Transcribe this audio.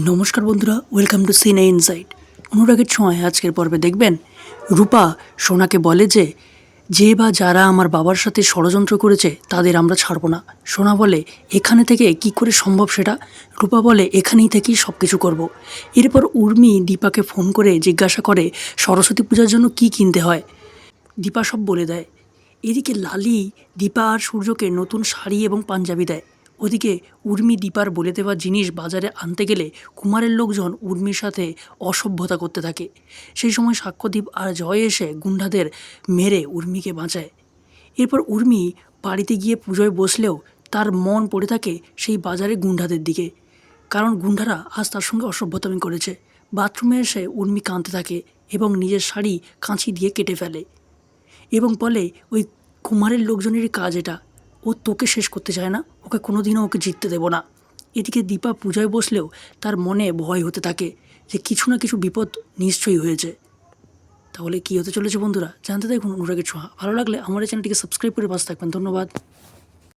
নমস্কার বন্ধুরা, welcome to সিনে ইনসাইট। অনুরাগের ছোঁয়ায় আজকের পর্বে দেখবেন রূপা সোনাকে বলে যে বা যারা আমার বাবার সাথে ষড়যন্ত্র করেছে তাদের আমরা ছাড়বো না। সোনা বলে এখানে থেকে কি করে সম্ভব সেটা। রূপা বলে এখানেই থেকেই সব কিছু করবো। এরপর উর্মি দীপাকে ফোন করে জিজ্ঞাসা করে সরস্বতী পূজার জন্য কি কিনতে হয়। দীপা সব বলে দেয়। এদিকে লালি দীপা আর সূর্যকে নতুন শাড়ি এবং পাঞ্জাবি দেয়। ওদিকে উর্মি দীপার বলে দেওয়া জিনিস বাজারে আনতে গেলে কুমারের লোকজন উর্মির সাথে অসভ্যতা করতে থাকে। সেই সময় সাক্ষ্যদীপ আর জয় এসে গুন্ডাদের মেরে উর্মিকে বাঁচায়। এরপর উর্মি বাড়িতে গিয়ে পুজোয় বসলেও তার মন পড়ে থাকে সেই বাজারে গুন্ডাদের দিকে, কারণ গুন্ডারা আজ তার সঙ্গে অসভ্যতামি করেছে। বাথরুমে এসে উর্মি কাঁদতে থাকে এবং নিজের শাড়ি কাঁচি দিয়ে কেটে ফেলে এবং বলে ওই কুমারের লোকজনেরই কাজ এটা, ও তোকে শেষ করতে চায় না, ওকে কোনোদিনও ওকে জিততে দেবো না। এদিকে দীপা পূজায় বসলেও তার মনে ভয় হতে থাকে যে কিছু না কিছু বিপদ নিশ্চয়ই হয়েছে। তাহলে কী হতে চলেছে বন্ধুরা, জানতে দেখুন অনুরাগের ছোঁয়া। ভালো লাগলে আমার এই চ্যানেলটিকে সাবস্ক্রাইব করে পাশে থাকবেন। ধন্যবাদ।